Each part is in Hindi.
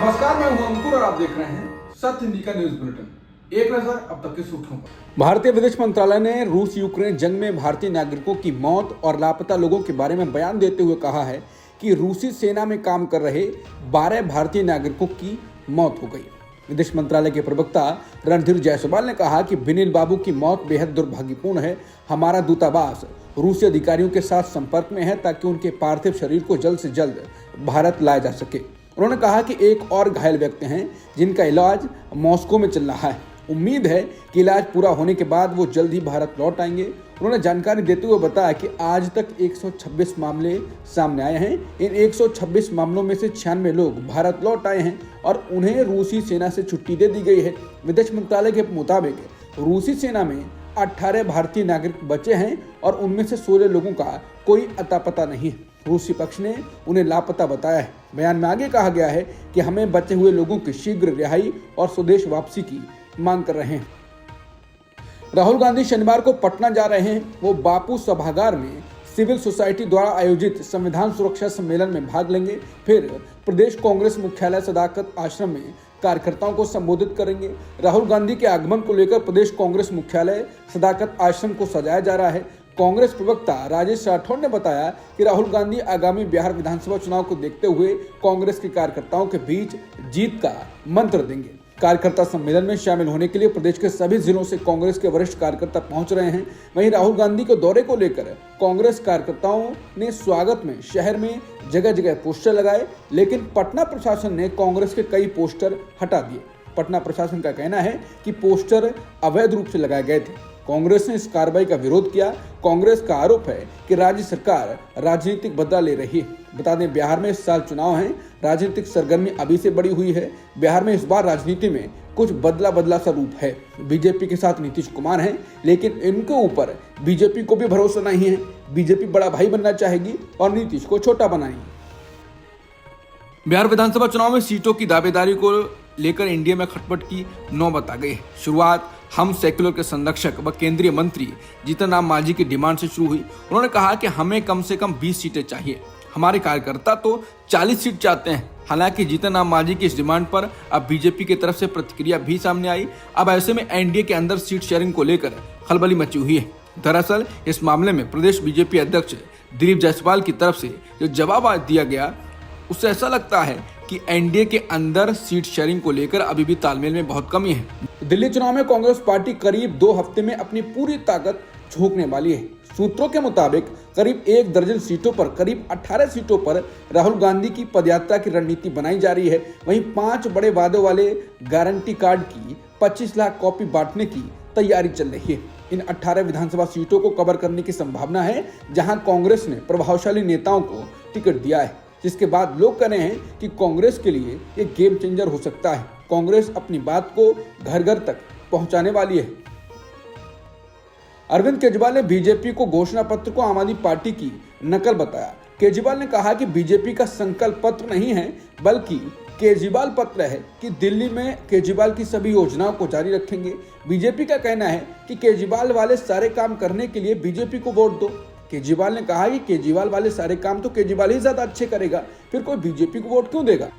नमस्कार, मैं हूं अंकुर और आप देख रहे हैं सत्य हिंदी का न्यूज बुलेटिन। एक नजर अब तक की सुर्खियों पर। भारतीय विदेश मंत्रालय ने रूस यूक्रेन जंग में भारतीय नागरिकों की मौत और लापता लोगों के बारे में बयान देते हुए कहा है कि रूसी सेना में काम कर रहे 12 भारतीय नागरिकों की मौत हो गई। विदेश मंत्रालय के प्रवक्ता रणधीर जायसवाल ने कहा कि विनील बाबू की मौत बेहद दुर्भाग्यपूर्ण है। हमारा दूतावास रूसी अधिकारियों के साथ संपर्क में है ताकि उनके पार्थिव शरीर को जल्द से जल्द भारत लाया जा सके। उन्होंने कहा कि एक और घायल व्यक्ति हैं जिनका इलाज मॉस्को में चल रहा है। उम्मीद है कि इलाज पूरा होने के बाद वो जल्द ही भारत लौट आएंगे। उन्होंने जानकारी देते हुए बताया कि आज तक 126 मामले सामने आए हैं। इन 126 मामलों में से 96 लोग भारत लौट आए हैं और उन्हें रूसी सेना से छुट्टी दे दी गई है। विदेश मंत्रालय के मुताबिक रूसी सेना में 18 भारतीय नागरिक बचे हैं और उनमें से 16 लोगों का कोई अता पता नहीं है। रूसी पक्ष ने उन्हें लापता बताया है। बयान में आगे कहा गया है कि हमें बचे हुए लोगों की शीघ्र रिहाई और स्वदेश वापसी की मांग कर रहे हैं। राहुल गांधी शनिवार को पटना जा रहे हैं। वो बापू सभागार में सिविल सोसाइटी द्वारा आयोजित संविधान सुरक्षा सम्मेलन में भाग लेंगे। फिर प्रदेश कांग्रेस मुख्यालय सदाकत आश्रम में कार्यकर्ताओं को संबोधित करेंगे। राहुल गांधी के आगमन को लेकर प्रदेश कांग्रेस मुख्यालय सदाकत आश्रम को सजाया जा रहा है। कांग्रेस प्रवक्ता राजेश राठौड़ ने बताया कि राहुल गांधी आगामी बिहार विधानसभा चुनाव को देखते हुए कांग्रेस के कार्यकर्ताओं के बीच जीत का मंत्र देंगे। कार्यकर्ता सम्मेलन में शामिल होने के लिए प्रदेश के सभी जिलों से कांग्रेस के वरिष्ठ कार्यकर्ता पहुंच रहे हैं। वहीं राहुल गांधी के दौरे को लेकर कांग्रेस कार्यकर्ताओं ने स्वागत में शहर में जगह जगह पोस्टर लगाए, लेकिन पटना प्रशासन ने कांग्रेस के कई पोस्टर हटा दिए। पटना प्रशासन का कहना है कि पोस्टर अवैध रूप से लगाए गए थे। कांग्रेस ने इस कार्रवाई का विरोध किया। कांग्रेस का आरोप है कि राज्य सरकार राजनीतिक बदला ले रही है। बता दें, बिहार में इस साल चुनाव हैं। राजनीतिक सरगर्मी अभी से बढ़ी हुई है। बिहार में इस बार राजनीति में कुछ बदला सा रूप है। बीजेपी के साथ नीतीश कुमार हैं, लेकिन इनके ऊपर बीजेपी को भी भरोसा नहीं है। बीजेपी बड़ा भाई बनना चाहेगी और नीतीश को छोटा बनाएगी। बिहार विधानसभा चुनाव में सीटों की दावेदारी को लेकर एनडीए में खटपट की नौबत आ गई है। शुरुआत हम सेक्युलर के संरक्षक व केंद्रीय मंत्री जीतन राम मांझी की डिमांड से शुरू हुई। उन्होंने कहा कि हमें कम से कम 20 सीटें चाहिए। हमारे कार्यकर्ता तो 40 सीट चाहते हैं। हालांकि जीतन राम मांझी की इस डिमांड पर अब बीजेपी की तरफ से प्रतिक्रिया भी सामने आई। अब ऐसे में एनडीए के अंदर सीट शेयरिंग को लेकर खलबली मची हुई है। दरअसल इस मामले में प्रदेश बीजेपी अध्यक्ष दिलीप जायसवाल की तरफ से जो जवाब दिया गया, उससे ऐसा लगता है कि एनडीए के अंदर सीट शेयरिंग को लेकर अभी भी तालमेल में बहुत कमी है। दिल्ली चुनाव में कांग्रेस पार्टी करीब 2 हफ्ते में अपनी पूरी ताकत झोंकने वाली है। सूत्रों के मुताबिक करीब 1 दर्जन सीटों पर, करीब 18 सीटों पर राहुल गांधी की पदयात्रा की रणनीति बनाई जा रही है। वहीं 5 बड़े वादों वाले गारंटी कार्ड की 25 लाख कॉपी बांटने की तैयारी चल रही है। इन 18 विधानसभा सीटों को कवर करने की संभावना है, जहां कांग्रेस ने प्रभावशाली नेताओं को टिकट दिया है, जिसके बाद लोग कह रहे हैं कि कांग्रेस के लिए ये गेम चेंजर हो सकता है। कांग्रेस अपनी बात को घर घर तक पहुंचाने वाली है। अरविंद केजरीवाल ने बीजेपी को घोषणा पत्र को आम आदमी पार्टी की नकल बताया। केजरीवाल ने कहा कि बीजेपी का संकल्प पत्र नहीं है, बल्कि केजरीवाल पत्र है कि दिल्ली में केजरीवाल की सभी योजनाओं को जारी रखेंगे। बीजेपी का कहना है कि केजरीवाल वाले सारे काम करने के लिए बीजेपी को वोट दो। केजरीवाल ने कहा कि केजरीवाल वाले सारे काम तो केजरीवाल ही ज्यादा अच्छे करेगा, फिर कोई बीजेपी को वोट क्यों देगा।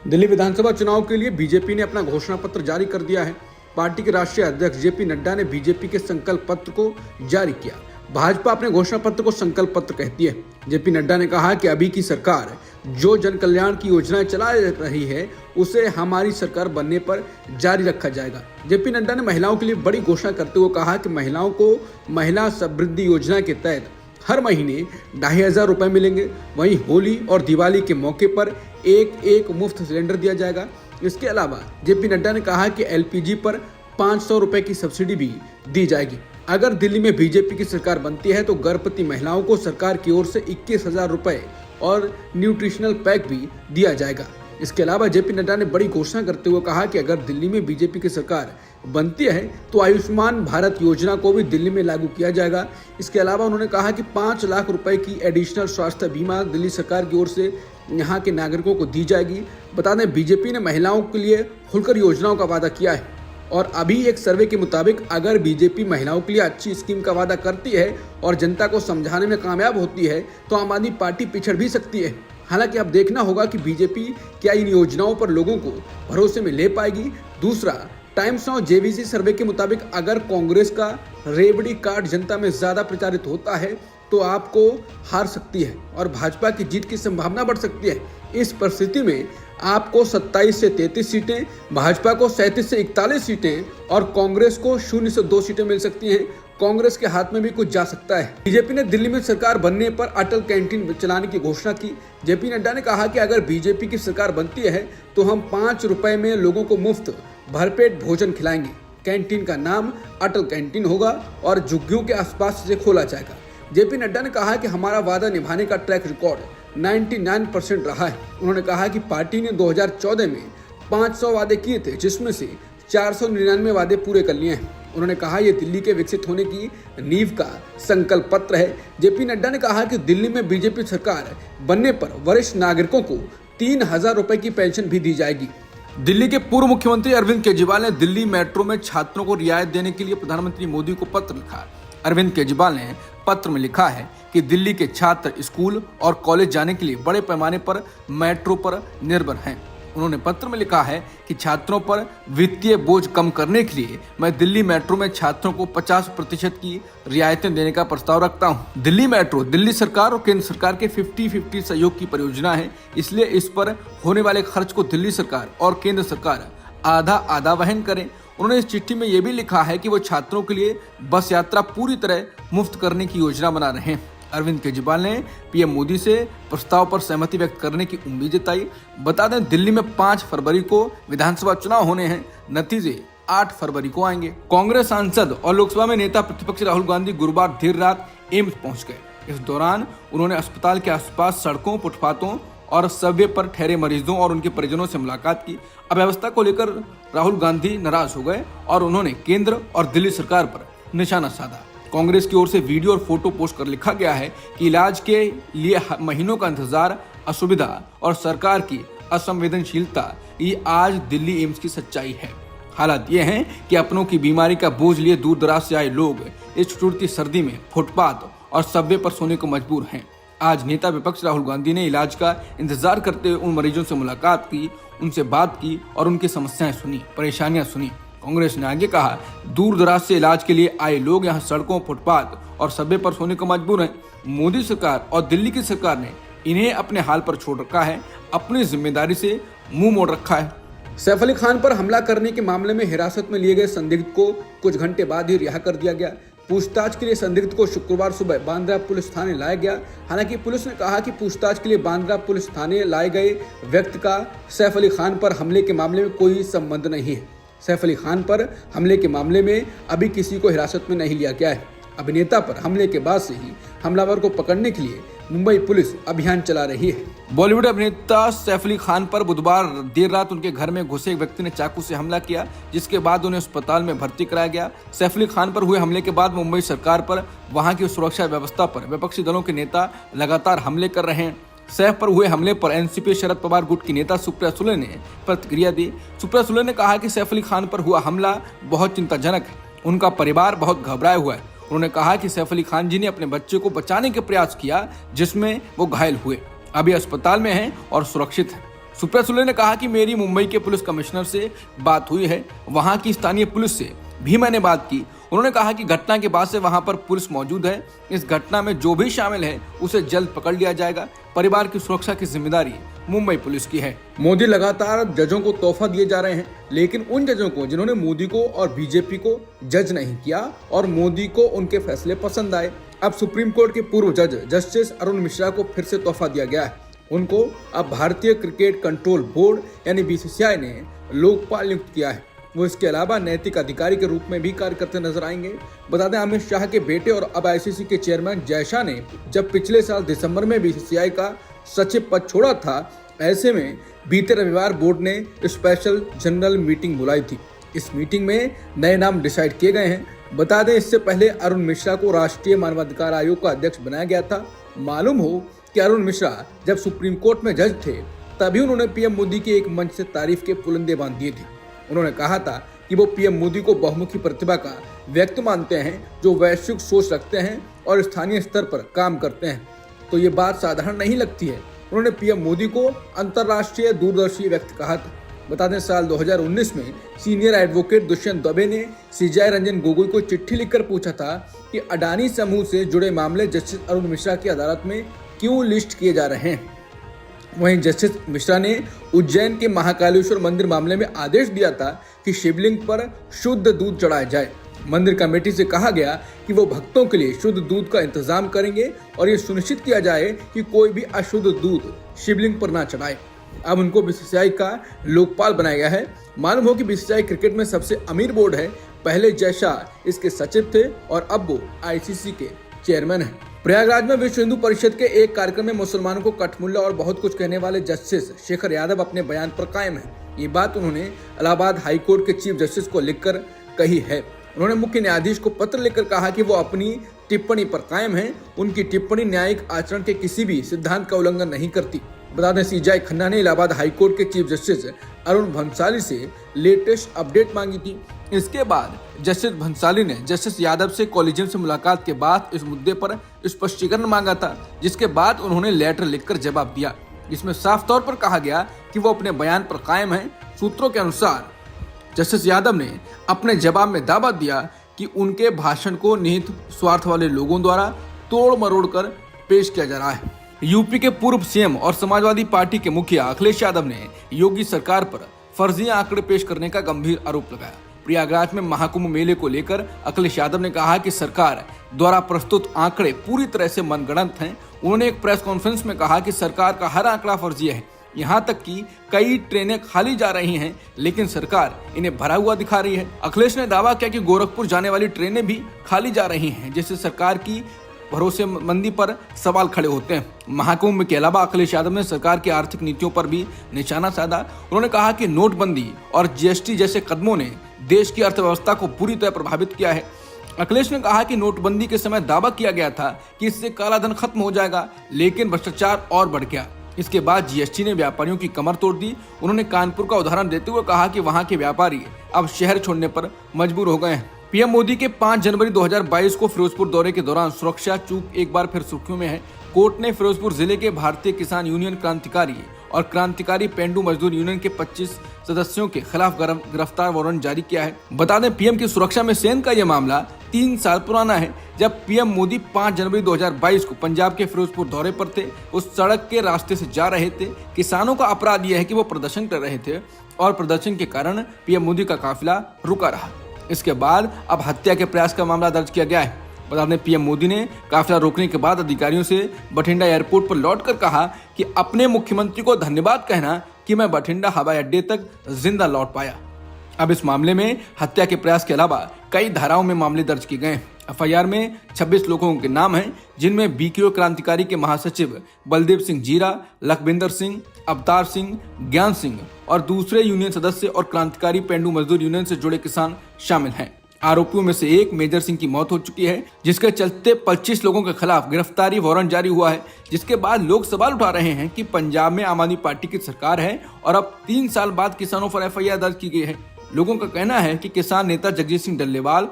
दिल्ली विधानसभा चुनाव के लिए बीजेपी ने अपना घोषणा पत्र जारी कर दिया है। पार्टी के राष्ट्रीय अध्यक्ष जेपी नड्डा ने बीजेपी के संकल्प पत्र को जारी किया। भाजपा अपने घोषणा पत्र को संकल्प पत्र कहती है। जेपी नड्डा ने कहा कि अभी की सरकार जो जन कल्याण की योजनाएं चला रही है, उसे हमारी सरकार बनने पर जारी रखा जाएगा। जेपी नड्डा ने महिलाओं के लिए बड़ी घोषणा करते हुए कहा कि महिलाओं को महिला समृद्धि योजना के तहत हर महीने 2500 रुपए मिलेंगे। वहीं होली और दिवाली के मौके पर एक मुफ्त सिलेंडर दिया जाएगा। इसके अलावा जेपी नड्डा ने कहा कि एलपीजी पर 500 रुपए की सब्सिडी भी दी जाएगी। अगर दिल्ली में बीजेपी की सरकार बनती है तो गर्भवती महिलाओं को सरकार की ओर से 21,000 रुपए और न्यूट्रिशनल पैक भी दिया जाएगा। इसके अलावा जेपी नड्डा ने बड़ी घोषणा करते हुए कहा कि अगर दिल्ली में बीजेपी की सरकार बनती है तो आयुष्मान भारत योजना को भी दिल्ली में लागू किया जाएगा। इसके अलावा उन्होंने कहा कि 5 लाख रुपए की एडिशनल स्वास्थ्य बीमा दिल्ली सरकार की ओर से यहाँ के नागरिकों को दी जाएगी। बता दें, बीजेपी ने महिलाओं के लिए खुलकर योजनाओं का वादा किया है और अभी एक सर्वे के मुताबिक अगर बीजेपी महिलाओं के लिए अच्छी स्कीम का वादा करती है और जनता को समझाने में कामयाब होती है तो आम आदमी पार्टी पिछड़ भी सकती है। हालांकि अब देखना होगा कि बीजेपी क्या इन योजनाओं पर लोगों को भरोसे में ले पाएगी। दूसरा, टाइम्स नाउ जेवीसी सर्वे के मुताबिक अगर कांग्रेस का रेवड़ी कार्ड जनता में ज्यादा प्रचारित होता है तो आपको हार सकती है और भाजपा की जीत की संभावना बढ़ सकती है। इस परिस्थिति में आपको 27 से 33 सीटें, भाजपा को 37 से 41 सीटें और कांग्रेस को 0 से 2 सीटें मिल सकती हैं। कांग्रेस के हाथ में भी कुछ जा सकता है। बीजेपी ने दिल्ली में सरकार बनने पर अटल कैंटीन चलाने की घोषणा की। जेपी नड्डा ने कहा कि अगर बीजेपी की सरकार बनती है तो हम 5 रुपए में लोगों को मुफ्त भरपेट भोजन खिलाएंगे। कैंटीन का नाम अटल कैंटीन होगा और झुग्गियों के आसपास इसे खोला जाएगा। जेपी नड्डा ने कहा कि हमारा वादा निभाने का ट्रैक रिकॉर्ड 99% रहा है। उन्होंने कहा कि पार्टी ने 2014 में 500 वादे किए थे, जिसमें से 499 वादे पूरे कर लिए हैं। उन्होंने कहा यह दिल्ली के विकसित होने की नींव का संकल्प पत्र है। जेपी नड्डा ने कहा कि दिल्ली में बीजेपी सरकार बनने पर वरिष्ठ नागरिकों को 3000 रुपए की पेंशन भी दी जाएगी। दिल्ली के पूर्व मुख्यमंत्री अरविंद केजरीवाल ने दिल्ली मेट्रो में छात्रों को रियायत देने के लिए प्रधानमंत्री मोदी को पत्र लिखा। अरविंद केजरीवाल ने पत्र में लिखा है कि दिल्ली के छात्र स्कूल और कॉलेज जाने के लिए बड़े पैमाने पर मेट्रो पर निर्भर हैं। उन्होंने पत्र में लिखा है कि छात्रों पर वित्तीय बोझ कम करने के लिए मैं दिल्ली मेट्रो में छात्रों को 50% की रियायतें देने का प्रस्ताव रखता हूं। दिल्ली मेट्रो दिल्ली सरकार और केंद्र सरकार के 50-50 सहयोग की परियोजना है, इसलिए इस पर होने वाले खर्च को दिल्ली सरकार और केंद्र सरकार आधा आधा वहन करें। उन्होंने इस चिट्ठी में यह भी लिखा है कि वो छात्रों के लिए बस यात्रा पूरी तरह मुफ्त करने की योजना बना रहे हैं। अरविंद केजरीवाल ने पीएम मोदी से प्रस्ताव पर सहमति व्यक्त करने की उम्मीद जताई। बता दें दिल्ली में 5 फरवरी को विधानसभा चुनाव होने हैं, नतीजे 8 फरवरी को आएंगे। कांग्रेस सांसद और लोकसभा में नेता प्रतिपक्ष राहुल गांधी गुरुवार देर रात एम्स पहुंच गए। इस दौरान उन्होंने अस्पताल के आसपास सड़कों, फुटपाथों और सबवे पर ठहरे मरीजों और उनके परिजनों से मुलाकात की। अव्यवस्था को लेकर राहुल गांधी नाराज हो गए और उन्होंने केंद्र और दिल्ली सरकार पर निशाना साधा। कांग्रेस की ओर से वीडियो और फोटो पोस्ट कर लिखा गया है कि इलाज के लिए महीनों का इंतजार, असुविधा और सरकार की असंवेदनशीलता ये आज दिल्ली एम्स की सच्चाई है। हालात ये हैं कि अपनों की बीमारी का बोझ लिए दूर दराज से आए लोग इस ठिठुरती सर्दी में फुटपाथ और सबवे पर सोने को मजबूर हैं। आज नेता विपक्ष राहुल गांधी ने इलाज का इंतजार करते हुए उन मरीजों से मुलाकात की, उनसे बात की और उनकी समस्याएं सुनी, परेशानियां सुनी। कांग्रेस ने आगे कहा, दूर दराज से इलाज के लिए आए लोग यहाँ सड़कों, फुटपाथ और सबवे पर सोने को मजबूर हैं। मोदी सरकार और दिल्ली की सरकार ने इन्हें अपने हाल पर छोड़ रखा है, अपनी जिम्मेदारी से मुंह मोड़ रखा है। सैफ अली खान पर हमला करने के मामले में हिरासत में लिए गए संदिग्ध को कुछ घंटे बाद ही रिहा कर दिया गया। पूछताछ के लिए संदिग्ध को शुक्रवार सुबह बांद्रा पुलिस थाने लाया गया। हालांकि पुलिस ने कहा कि पूछताछ के लिए बांद्रा पुलिस थाने लाए गए व्यक्ति का सैफ अली खान पर हमले के मामले में कोई संबंध नहीं है। सैफ अली खान पर हमले के मामले में अभी किसी को हिरासत में नहीं लिया गया है। अभिनेता पर हमले के बाद से ही हमलावर को पकड़ने के लिए मुंबई पुलिस अभियान चला रही है। बॉलीवुड अभिनेता सैफ अली खान पर बुधवार देर रात उनके घर में घुसे एक व्यक्ति ने चाकू से हमला किया, जिसके बाद उन्हें अस्पताल में भर्ती कराया गया। सैफ अली खान पर हुए हमले के बाद मुंबई सरकार पर, वहां की सुरक्षा व्यवस्था पर विपक्षी दलों के नेता लगातार हमले कर रहे हैं। सैफ पर हुए हमले पर एनसीपी शरद पवार गुट की नेता सुप्रिया सुले ने प्रतिक्रिया दी। सुप्रिया सुले ने कहा कि सैफ अली खान पर हुआ हमला बहुत चिंताजनक है, उनका परिवार बहुत घबराया हुआ है। उन्होंने कहा कि सैफ अली खान जी ने अपने बच्चे को बचाने के प्रयास किया, जिसमें वो घायल हुए, अभी अस्पताल में हैं और सुरक्षित हैं। सुप्रिया सुले ने कहा कि मेरी मुंबई के पुलिस कमिश्नर से बात हुई है, वहां की स्थानीय पुलिस से भी मैंने बात की। उन्होंने कहा कि घटना के बाद से वहां पर पुलिस मौजूद है, इस घटना में जो भी शामिल है उसे जल्द पकड़ लिया जाएगा। परिवार की सुरक्षा की जिम्मेदारी मुंबई पुलिस की है। मोदी लगातार जजों को तोहफा दिए जा रहे हैं, लेकिन उन जजों को जिन्होंने मोदी को और बीजेपी को जज नहीं किया और मोदी को उनके फैसले पसंद आए। अब सुप्रीम कोर्ट के पूर्व जज जस्टिस अरुण मिश्रा को फिर से तोहफा दिया गया है। उनको अब भारतीय क्रिकेट कंट्रोल बोर्ड यानी बीसीसीआई ने लोकपाल नियुक्त किया है। वो इसके अलावा नैतिक अधिकारी के रूप में भी कार्य करते नजर आएंगे। बता दें, अमित शाह के बेटे और अब आईसीसी के चेयरमैन जय शाह ने जब पिछले साल दिसंबर में बीसीसीआई का सचिव पद छोड़ा था, ऐसे में बीते रविवार बोर्ड ने स्पेशल जनरल मीटिंग बुलाई थी। इस मीटिंग में नए नाम डिसाइड किए गए हैं। बता दें, इससे पहले अरुण मिश्रा को राष्ट्रीय मानवाधिकार आयोग का अध्यक्ष बनाया गया था। मालूम हो कि अरुण मिश्रा जब सुप्रीम कोर्ट में जज थे, तभी उन्होंने पीएम मोदी की एक मंच से तारीफ के पुलंदे बांध दिए थे। उन्होंने कहा था कि वो पीएम मोदी को बहुमुखी प्रतिभा का व्यक्ति मानते हैं, जो वैश्विक सोच रखते हैं और स्थानीय स्तर पर काम करते हैं। तो ये बात साधारण नहीं लगती है उन्होंने पीएम मोदी को अंतर्राष्ट्रीय दूरदर्शी व्यक्ति कहा था। बता दें, साल 2019 में सीनियर एडवोकेट दुष्यंत दुबे ने सीजेआई रंजन गोगोई को चिट्ठी लिखकर पूछा था कि अडानी समूह से जुड़े मामले जस्टिस अरुण मिश्रा की अदालत में क्यों लिस्ट किए जा रहे हैं। वहीं जस्टिस मिश्रा ने उज्जैन के महाकालेश्वर मंदिर मामले में आदेश दिया था कि शिवलिंग पर शुद्ध दूध चढ़ाया जाए। मंदिर कमेटी से कहा गया कि वो भक्तों के लिए शुद्ध दूध का इंतजाम करेंगे और ये सुनिश्चित किया जाए कि कोई भी अशुद्ध दूध शिवलिंग पर ना चढ़ाए। अब उनको बीसीसीआई का लोकपाल बनाया गया है। मालूम हो कि बीसीसीआई क्रिकेट में सबसे अमीर बोर्ड है। पहले जय शाह इसके सचिव थे और अब वो आईसीसी के चेयरमैन हैं। प्रयागराज में विश्व हिंदू परिषद के एक कार्यक्रम में मुसलमानों को कठमुल्ला और बहुत कुछ कहने वाले जस्टिस शेखर यादव अपने बयान पर कायम हैं। ये बात उन्होंने इलाहाबाद हाईकोर्ट के चीफ जस्टिस को लिखकर कही है। उन्होंने मुख्य न्यायाधीश को पत्र लिखकर कहा कि वो अपनी टिप्पणी पर कायम हैं। उनकी टिप्पणी न्यायिक आचरण के किसी भी सिद्धांत का उल्लंघन नहीं करती। बता दें, सीजेआई खन्ना ने इलाहाबाद हाईकोर्ट के चीफ जस्टिस अरुण भंसाली से लेटेस्ट अपडेट मांगी थी। इसके बाद जस्टिस भंसाली ने जस्टिस यादव से कॉलेजियम से मुलाकात के बाद इस मुद्दे पर स्पष्टीकरण मांगा था, जिसके बाद उन्होंने लेटर लिखकर जवाब दिया। इसमें साफ तौर पर कहा गया कि वो अपने बयान पर कायम हैं। सूत्रों के अनुसार जस्टिस यादव ने अपने जवाब में दावा दिया कि उनके भाषण को निहित स्वार्थ वाले लोगों द्वारा तोड़ मरोड़ कर पेश किया जा रहा है। यूपी के पूर्व सीएम और समाजवादी पार्टी के मुखिया अखिलेश यादव ने योगी सरकार पर फर्जी आंकड़े पेश करने का गंभीर आरोप लगाया। प्रयागराज में महाकुंभ मेले को लेकर अखिलेश यादव ने कहा कि सरकार द्वारा प्रस्तुत आंकड़े पूरी तरह से मनगढ़ंत हैं। उन्होंने एक प्रेस कॉन्फ्रेंस में कहा कि सरकार का हर आंकड़ा फर्जी है, यहाँ तक कि कई ट्रेनें खाली जा रही हैं, लेकिन सरकार इन्हें भरा हुआ दिखा रही है। अखिलेश ने दावा किया कि गोरखपुर जाने वाली ट्रेनें भी खाली जा रही हैं, जिससे सरकार की भरोसेमंदी पर सवाल खड़े होते हैं। महाकुंभ के अलावा अखिलेश यादव ने सरकार की आर्थिक नीतियों पर भी निशाना साधा। उन्होंने कहा कि नोटबंदी और जीएसटी जैसे कदमों ने देश की अर्थव्यवस्था को पूरी तरह प्रभावित किया है। अखिलेश ने कहा कि नोटबंदी के समय दावा किया गया था कि इससे काला धन खत्म हो जाएगा, लेकिन भ्रष्टाचार और बढ़ गया। इसके बाद जीएसटी ने व्यापारियों की कमर तोड़ दी। उन्होंने कानपुर का उदाहरण देते हुए कहा कि वहां के व्यापारी अब शहर छोड़ने पर मजबूर हो गए हैं। पीएम मोदी के 5 जनवरी 2022 को फिरोजपुर दौरे के दौरान सुरक्षा चूक एक बार फिर सुर्खियों में है। कोर्ट ने फिरोजपुर जिले के भारतीय किसान यूनियन क्रांतिकारी और क्रांतिकारी पेंडू मजदूर यूनियन के 25 सदस्यों के खिलाफ गिरफ्तार वारंट जारी किया है। बता दें, पीएम की सुरक्षा में सेंध का यह मामला 3 साल पुराना है। जब पीएम मोदी 5 जनवरी 2022 को पंजाब के फिरोजपुर दौरे पर थे, उस सड़क के रास्ते से जा रहे थे। किसानों का अपराध यह है कि वो प्रदर्शन कर रहे थे और प्रदर्शन के कारण पीएम मोदी का काफिला रुका रहा। इसके बाद अब हत्या के प्रयास का मामला दर्ज किया गया है। बता दें, पीएम मोदी ने काफिला रोकने के बाद अधिकारियों से बठिंडा एयरपोर्ट पर लौटकर कहा कि अपने मुख्यमंत्री को धन्यवाद कहना कि मैं बठिंडा हवाई अड्डे तक जिंदा लौट पाया। अब इस मामले में हत्या के प्रयास के अलावा कई धाराओं में मामले दर्ज किए गए हैं। एफआईआर में 26 लोगों के नाम हैं, जिनमें बीकेओ क्रांतिकारी के महासचिव बलदेव सिंह जीरा, लखविंदर सिंह, अवतार सिंह, ज्ञान सिंह और दूसरे यूनियन सदस्य और क्रांतिकारी पेंडू मजदूर यूनियन से जुड़े किसान शामिल हैं। आरोपियों में से एक मेजर सिंह की मौत हो चुकी है, जिसके चलते 25 लोगों के खिलाफ गिरफ्तारी वारंट जारी हुआ है। जिसके बाद लोग सवाल उठा रहे हैं कि पंजाब में आम आदमी पार्टी की सरकार है और अब 3 साल बाद किसानों पर एफआईआर दर्ज की गई है। लोगों का कहना है कि किसान नेता जगजीत सिंह डल्लेवाल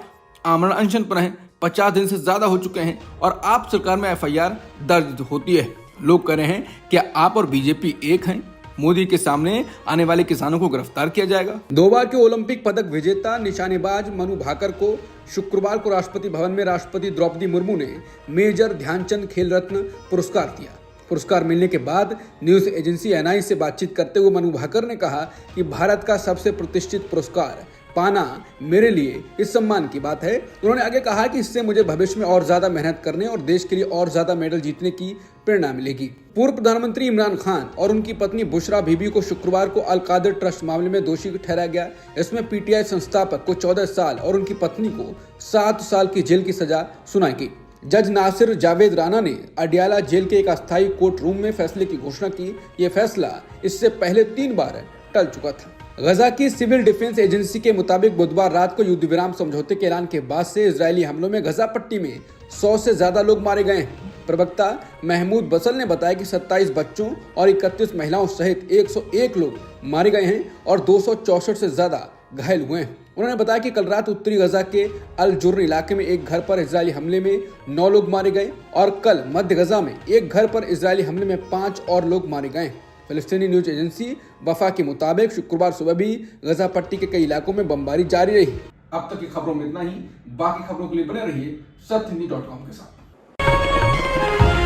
आमरण अनशन पर हैं, 50 दिन से ज्यादा हो चुके हैं और आप सरकार में एफआईआर दर्ज होती है। लोग कह रहे हैं क्या आप और बीजेपी एक हैं? मोदी के सामने आने वाले किसानों को गिरफ्तार किया जाएगा। 2 बार के ओलंपिक पदक विजेता निशानेबाज मनु भाकर को शुक्रवार को राष्ट्रपति भवन में राष्ट्रपति द्रौपदी मुर्मू ने मेजर ध्यानचंद खेल रत्न पुरस्कार दिया। पुरस्कार मिलने के बाद न्यूज एजेंसी एनआई से बातचीत करते हुए मनु भाकर ने कहा कि भारत का सबसे प्रतिष्ठित पुरस्कार पाना मेरे लिए इस सम्मान की बात है। उन्होंने आगे कहा कि इससे मुझे भविष्य में और ज्यादा मेहनत करने और देश के लिए और ज्यादा मेडल जीतने की प्रेरणा मिलेगी। पूर्व प्रधानमंत्री इमरान खान और उनकी पत्नी बुशरा बीबी को शुक्रवार को अल कादिर ट्रस्ट मामले में दोषी ठहराया गया। इसमें पीटीआई संस्थापक को 14 साल और उनकी पत्नी को 7 साल की जेल की सजा सुनाई गई। जज नासिर जावेद राना ने अडियाला जेल के एक अस्थायी कोर्ट रूम में फैसले की घोषणा की। ये फैसला इससे पहले 3 बार टल चुका था। गजा की सिविल डिफेंस एजेंसी के मुताबिक बुधवार रात को युद्ध विराम समझौते के ऐलान के बाद से इजरायली हमलों में गजा पट्टी में 100 से ज्यादा लोग मारे गए हैं। प्रवक्ता महमूद बसल ने बताया कि 27 बच्चों और 31 महिलाओं सहित 101 लोग मारे गए हैं और 264 से ज्यादा घायल हुए हैं। उन्होंने बताया कि कल रात उत्तरी गजा के अल जुर्र इलाके में एक घर पर इजरायली हमले में 9 लोग मारे गए और कल मध्य गजा में एक घर पर इजरायली हमले में 5 और लोग मारे गए। फिलिस्तीनी न्यूज एजेंसी वफा के मुताबिक शुक्रवार सुबह भी गजा पट्टी के कई इलाकों में बमबारी जारी रही। अब तक की खबरों में इतना ही। बाकी खबरों के लिए बने रहिए सत्यहिंदी.com के साथ।